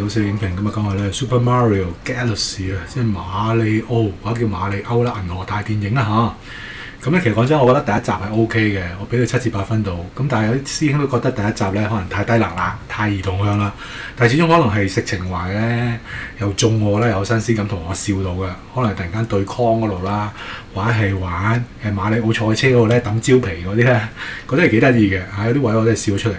老師影評咁啊，講下咧 Super Mario Galaxy 啊，即係馬里奧或者叫馬里歐啦，銀河大電影啦嚇。咁咧其實講真，我覺得第一集係 OK 嘅，我俾佢7至8分度。咁但係有啲師兄都覺得第一集咧可能太低能啦，太兒童向啦。但係始終可能係食情懷咧，又中我啦，有新鮮感同我笑到嘅。可能突然間對抗嗰度啦，玩係玩馬里奧賽車嗰度咧抌蕉皮嗰啲咧，覺得係幾得意嘅。有啲位我真係笑咗出嚟。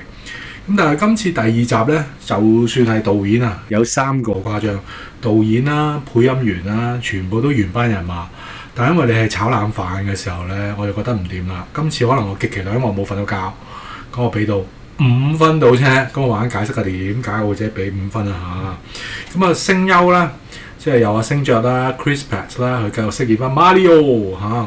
咁但係今次第2集咧，就算係導演啊，有3個誇張，導演啦、配音員啦，全部都原班人馬。但係因為你係炒冷飯嘅時候咧，我就覺得唔掂啦。今次可能我極其量因為我冇瞓到覺，咁我俾到5分到啫。咁我慢慢解釋下點解我會者俾5分啊嚇。咁啊聲優啦，即係有阿星爵啦、Chris Pratt 啦，佢繼續飾演翻 Mario 嚇。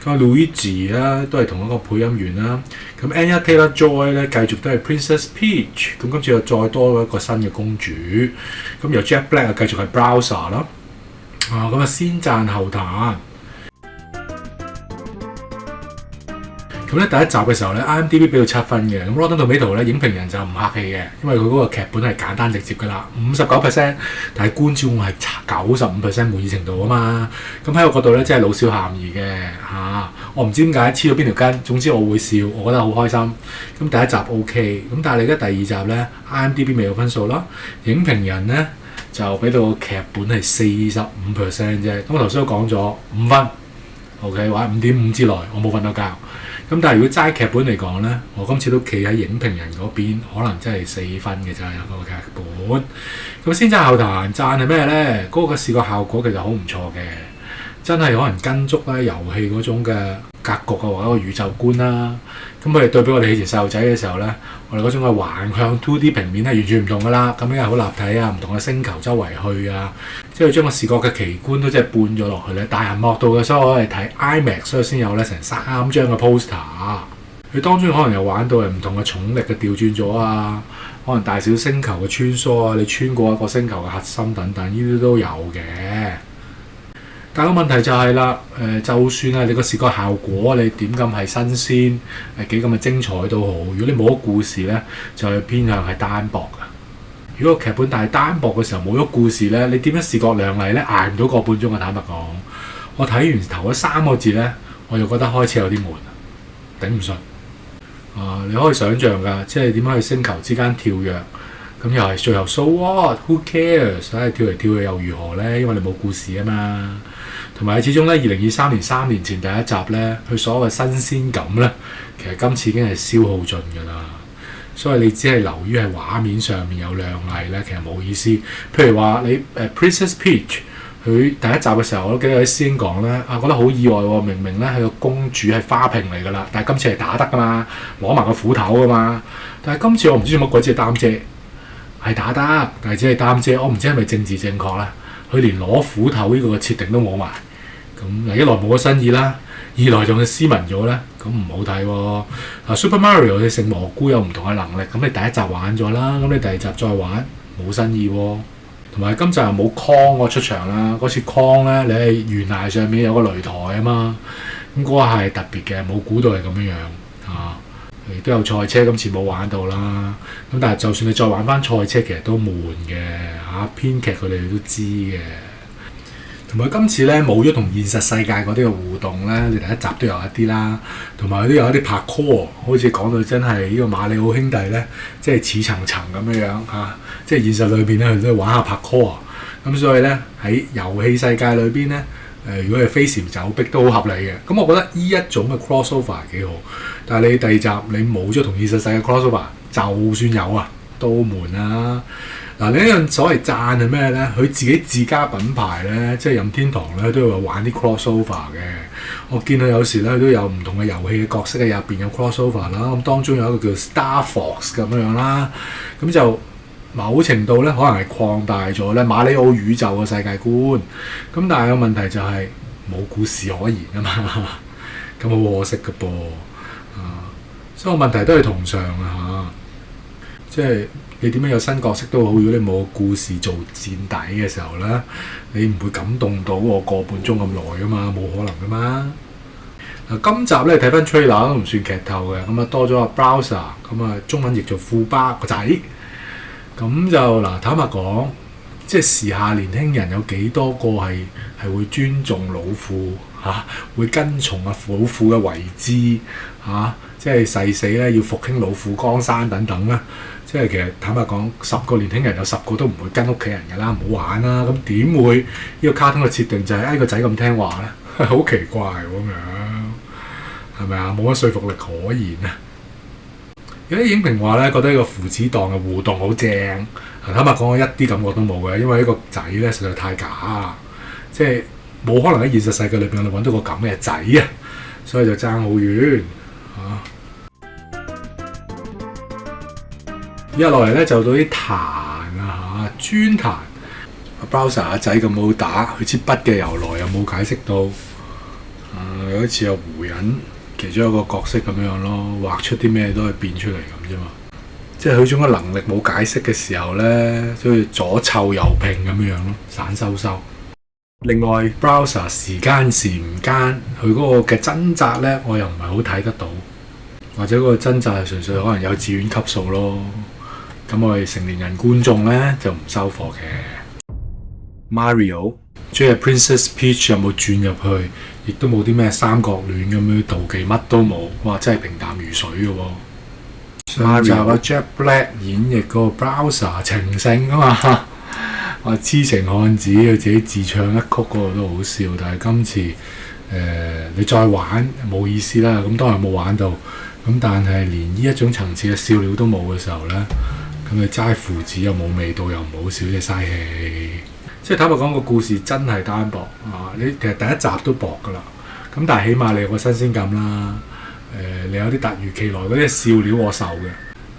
咁 Luigi 啦，都係同一個配音員啦。咁 Anya Taylor-Joy 咧，繼續都係 Princess Peach。咁今次又再多一個新嘅公主。咁由 Jack Black 繼續係 Bowser 啦。咁啊先讚後彈。咁咧第一集嘅時候咧 ，IMDB 俾到7分嘅。咁 Rotten Tomatoes 咧，影評人就唔客氣嘅，因為佢嗰個劇本係簡單直接噶啦，59%，但係觀眾係95% 滿意程度啊嘛。咁喺我角度咧，真係老少咸宜嘅嚇。我唔知點解黐到邊條筋，總之我會笑，我覺得好開心。咁第一集 OK，咁但係你而家第2集咧 ，IMDB 未有分數啦。影評人咧就俾到劇本係45%啫。咁我頭先都講咗5分 ，OK， 或者5.5之內，我冇瞓到覺。咁但係如果齋劇本嚟講咧，我今次都企喺影評人嗰邊，可能真係4分嘅咋有個劇本。咁先讚後彈，讚係咩咧？嗰個視覺效果其實好唔錯嘅，真係可能跟足咧遊戲嗰種嘅格局啊，或者個宇宙觀啦。咁佢哋對比我哋以前細路仔嘅時候咧，我哋嗰種嘅橫向 2D 平面係完全唔同噶啦。咁樣係好立體啊，唔同嘅星球周圍去啊，即係將個視覺嘅奇觀都即係搬咗落去咧。大銀幕度嘅，所以我哋睇 IMAX，所以先有咧成3張嘅 poster。佢當中可能又玩到係唔同嘅重力嘅調轉咗啊，可能大小星球嘅穿梭啊，你穿過一個星球嘅核心等等，呢啲都有嘅。但係個問題就係啦，就算係你個視覺效果你點咁係新鮮，幾咁嘅精彩都好，如果你冇咗故事咧，就係偏向係單薄嘅。如果個劇本但係單薄嘅時候冇咗故事咧，你點樣視覺亮麗咧？捱唔到個半鐘嘅，坦白講。我睇完頭嗰3個字咧，我就覺得開始有啲悶，頂唔順。你可以想像㗎，即係點樣喺星球之間跳躍，咁又係最後 so what？Who cares？ 跳嚟跳去又如何咧？因為你冇故事啊嘛。同埋始終咧，2023年3年前第一集咧，佢所謂嘅新鮮感咧，其實今次已經係消耗盡㗎啦。所以你只係流於係畫面上面有亮麗咧，其實冇意思。譬如話你Princess Peach， 佢第一集嘅時候，我都記得有啲師兄講咧，覺得好意外喎。明明咧係個公主係花瓶嚟㗎啦，但係今次係打得㗎嘛，攞埋個斧頭㗎嘛。但係今次我唔知做乜鬼，只係擔遮，係打得，但係只係擔遮。我唔知係咪政治正確啦。佢連攞斧頭呢個嘅設定都冇埋，咁一來冇咗新意啦，二來仲係斯文咗咧，咁唔好睇喎。Super Mario 你食蘑菇有唔同嘅能力，咁你第一集玩咗啦，咁你第2集再玩冇新意喎。同埋今集又冇 Kong 個出場啦，嗰次 Kong 咧你係懸崖上面有個擂台啊嘛，咁嗰個係特別嘅，冇估到係咁樣啊。亦都有賽車，今次冇玩到啦。咁但係就算你再玩翻賽車，其實都悶嘅嚇。編劇佢哋都知嘅。同埋今次咧冇咗同現實世界嗰啲嘅互動咧，你第一集都有一啲啦。同埋都有一啲拍 call，好似講到真係呢個馬里奧兄弟咧，即係似層層咁樣嚇。即係現實裏邊咧，佢都玩下拍 call。咁所以咧喺遊戲世界裏邊咧。如果係飛檐走壁都好合理嘅，咁我覺得呢一種嘅 crossover 係幾好。但係你第2集你冇咗同現實世界 crossover， 就算有啊都悶啦。另一樣所謂讚係咩咧？佢自己自家品牌咧，即係任天堂咧都有玩啲 crossover 嘅。我見佢有時咧都有唔同嘅遊戲嘅角色喺入邊有 crossover 啦。咁當中有一個叫 Star Fox 咁樣啦，咁就。某程度咧，可能係擴大咗咧馬里奧宇宙嘅世界觀，咁但係個問題就係冇故事可言啊嘛，咁好可惜嘅噃，所以個問題都係同上啊嚇，即係你點樣有新角色都好，如果你冇故事做墊底嘅時候咧，你唔會感動到我個半鐘咁耐噶嘛，冇可能噶嘛。今集咧睇翻 trailer 都唔算劇透嘅，咁多咗阿 Bowser，咁中文譯做富巴個仔。咁就坦白講，即係時下年輕人有幾多個係會尊重老父會跟從老父嘅遺志即係誓死咧要復興老父江山等等咧。即係其實坦白講，10個年輕人有10個都唔會跟屋企人㗎啦，唔好玩啦。咁點會呢個卡通嘅設定就係個仔咁聽話咧？好奇怪咁樣，係咪啊？冇乜說服力可言啊！有啲影評話咧，覺得呢個父子檔嘅互動好正。坦白講，我一啲感覺都冇嘅，因為呢個仔咧實在太假啊！即係冇可能喺現實世界裏邊我哋揾到個咁嘅仔啊，所以就爭好遠啊！一落嚟咧就到啲彈專彈。Browser 阿仔咁好打，佢支筆嘅由來又冇解釋到。有一次有湖人其中一個角色咁樣咯，畫出啲咩都係變出嚟咁啫嘛。即係佢種嘅能力冇解釋嘅時候咧，就好似左湊右拼咁樣咯，散收收。另外 Browser 時間時唔間，佢嗰個嘅掙扎咧，我又唔係好睇得到，或者嗰個掙扎係純粹可能幼稚園級數咯。咁我哋成年人觀眾咧就唔收貨嘅。Mario 即係 Princess Peach 有冇轉入去，亦都冇啲咩三角戀咁樣妒忌，乜都冇，哇！真係平淡如水嘅喎。上集阿 Jack Black 演繹嗰個 Browser 情聖啊嘛，話痴情漢子佢自己自唱一曲嗰個都好笑，但係今次你再玩冇意思啦。咁當然冇玩到，咁但係連呢一種層次嘅笑料都冇嘅時候咧。咁你齋父子又冇味道，又唔好笑，即係嘥氣。即係坦白講，個故事真係單薄你其實第一集都薄㗎啦。咁但係起碼你有個新鮮感啦。你有啲突如其來嗰啲笑料我受嘅。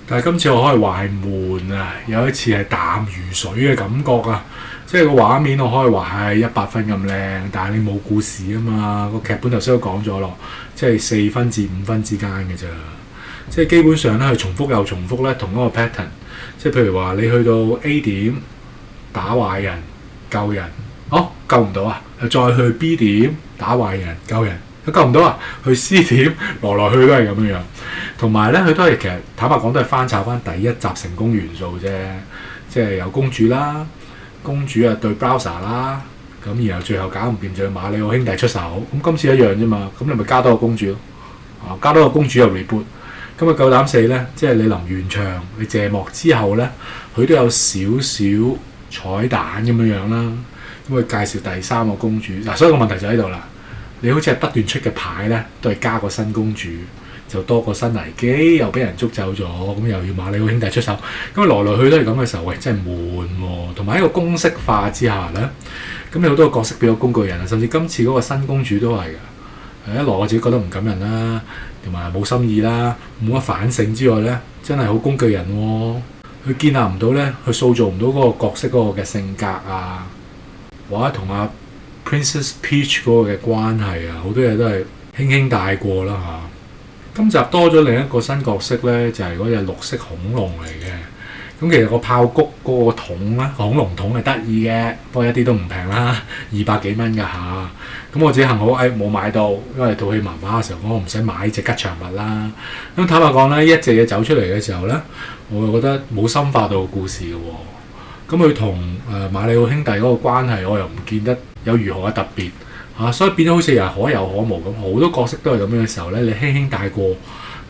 但係今次我可以話係悶啊，有一次係淡如水嘅感覺啊。即係個畫面我可以話係100分咁靚，但係你冇故事啊嘛。個劇本頭先都講咗咯，即係4分至5分之間嘅咋。即係基本上咧係重複又重複咧，同一個 pattern。即係譬如話你去到 A 點打壞人救人，救唔到啊！再去 B 點打壞人救人，救唔到啊！去 C 點來來去都係咁樣樣。同埋咧，佢都係其實坦白講都係翻炒翻第一集成功元素啫。即係有公主啦，公主對 Browser 啦，咁然後最後搞唔掂就要馬里奧兄弟出手。咁今次一樣啫嘛，咁你咪加多個公主咯。加多個公主又 reboot。咁啊夠膽死咧！即係你臨完場，你謝幕之後咧，佢都有少少彩蛋咁樣樣啦。咁佢介紹第3個公主嗱，所以個問題就喺度啦。你好似係不斷出嘅牌咧，都係加個新公主，就多個新危機，又俾人捉走咗，咁又要馬里奧兄弟出手，咁來來去都係咁嘅時候，喂，真係悶喎。同埋喺個公式化之下咧，咁有好多個角色變咗工具人啊，甚至今次嗰個新公主都係㗎。一來我自己覺得唔感人啦。同埋冇心意啦，冇乜反省之外咧，真係好工具人喎。佢建立唔到咧，佢塑造唔到嗰個角色嗰個嘅性格啊，或者同阿 Princess Peach 嗰個嘅關係啊，好多嘢都係輕輕帶過啦嚇。今集多咗另一個新角色咧，就係嗰隻綠色恐龍嚟嘅。咁其實個炮谷嗰個桶啦，恐龍桶係得意嘅，不過一啲都唔平啦，200幾蚊㗎嚇。咁我自己幸好冇買到，因為套戲麻麻嘅時候，我唔使買隻吉祥物啦。咁坦白講咧，一隻嘢走出嚟嘅時候咧，我又覺得冇深化到個故事嘅喎。咁佢同馬里奧兄弟嗰個關係，我又唔見得有如何嘅特別所以變咗好似又係可有可無咁。好多角色都係咁樣嘅時候咧，你輕輕帶過，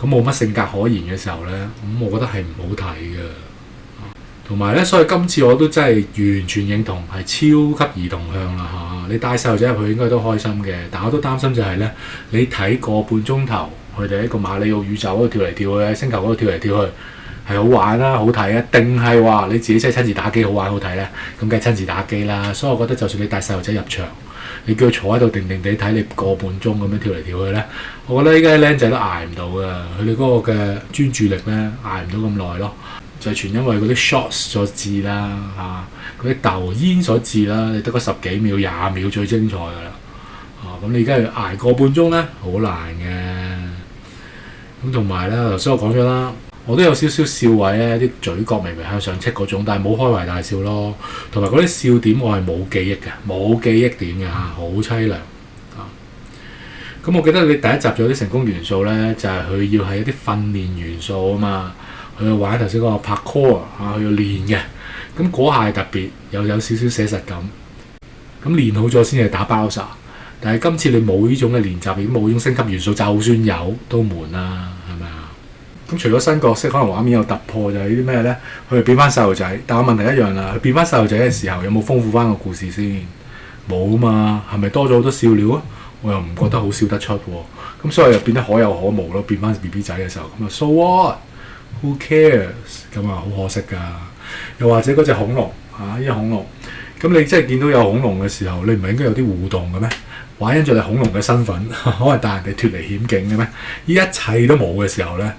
咁冇乜性格可言嘅時候咧，咁我覺得係唔好睇嘅。同埋咧，所以今次我都真係完全認同係超級兒童向啦嚇。你帶細路仔入去應該都開心嘅，但我都擔心就係咧，你睇個半鐘頭，佢哋喺個馬里奧宇宙嗰度跳嚟跳去，喺星球嗰度跳嚟跳去，係好玩啦，好睇啊，定係話你自己真係親自打機好玩好睇咧？咁梗係親自打機啦。所以我覺得就算你帶細路仔入場，你叫佢坐喺度定定地睇你個半鐘咁樣跳嚟跳去咧，我覺得依家啲僆仔都捱唔到㗎，佢哋嗰個嘅專注力咧捱唔到咁耐咯。就係全因為嗰啲 shots 所致啦嗰啲導演所致啦，你得個10幾秒、20秒最精彩㗎啦。咁你而家要捱個半鐘咧，好難嘅。咁同埋咧，頭先我講咗啦，我都有少少笑位咧，啲嘴角微微向上戚嗰種，但係冇開懷大笑咯。同埋嗰啲笑點我係冇記憶嘅，冇記憶點嘅好凄涼。咁我記得你第一集仲有啲成功元素咧，就係佢要係一啲訓練元素啊嘛。佢要玩頭先嗰個 parkour 佢要練嘅。咁嗰下係特別，又有少少寫實感。咁練好咗先係打包曬。但係今次你冇呢種嘅練習，亦冇呢種升級元素，就算有都悶啦，係咪啊？咁除咗新角色，可能畫面有突破，就係啲咩呢？佢哋變翻細路仔，但係問題一樣啦。佢變翻細路仔嘅時候，有冇豐富翻個故事先？冇啊嘛，係咪多咗好多笑料啊？我又唔覺得好笑得出喎。咁所以又變得可有可無咯。變翻 BB 仔嘅時候，咁啊 so what？Who cares？咁啊好可惜㗎。又或者嗰隻恐龍呢隻恐龍，咁你真係見到有恐龍嘅時候，你唔係應該有啲互動嘅咩？玩緊著你恐龍嘅身份，可能帶人哋脫離險境嘅咩？依一切都冇嘅時候咧，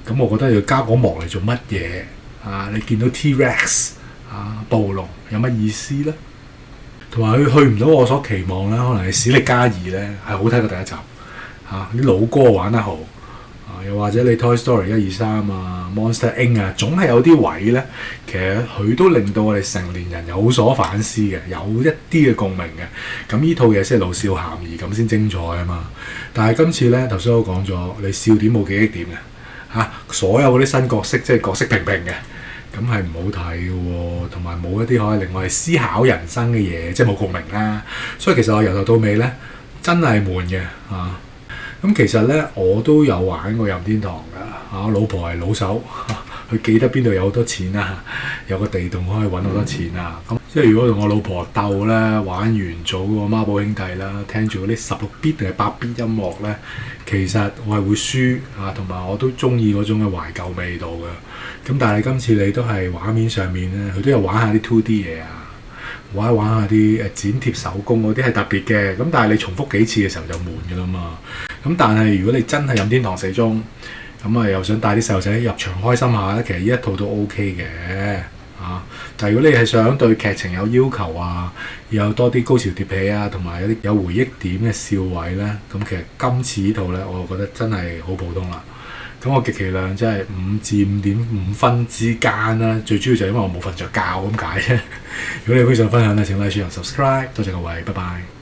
咁我覺得要加嗰幕嚟做乜嘢啊？你見到 T-Rex 暴龍有乜意思咧？同埋佢去唔到我所期望咧，可能係史力加爾咧係好睇過第一集啲老歌玩得好又或者你 Toy Story 1、2、3Monster Inc 總係有啲位咧，其實佢都令到我哋成年人有所反思嘅，有一啲嘅共鳴嘅。咁呢套嘢先係老少咸宜咁先精彩啊嘛。但係今次咧，頭先我講咗，你笑點冇記憶點嘅所有嗰啲新角色即係角色平平嘅，咁係唔好睇嘅喎，同埋冇一啲可以令我哋思考人生嘅嘢，即係冇共鳴啦。所以其實我由頭到尾咧，真係悶嘅咁其實咧，我都有玩過任天堂㗎我老婆係老手，佢記得邊度有好多錢有個地洞可以揾好多錢咁即係如果同我老婆鬥咧，玩完早個孖寶兄弟啦，聽住嗰啲16bit定係8bit音樂咧，其實我係會輸同埋我都中意嗰種嘅懷舊味道嘅。咁但係今次你都係畫面上面咧，佢都有玩下啲 2D 嘢玩下啲剪貼手工嗰啲係特別嘅。咁但係你重複幾次嘅時候就悶㗎啦嘛。咁但係如果你真係任天堂死忠，咁又想帶啲細路仔入場開心下咧，其實呢一套都 OK 嘅但係如果你係想對劇情有要求有多啲高潮迭起同埋有回憶點嘅笑位咧，咁其實今次呢套咧，我覺得真係好普通啦。咁我極其量即係5至5.5分之間啦，最主要就係因為我冇瞓着覺咁解啫。如果你非常分享咧，請 like、share、subscribe，多謝各位，拜拜。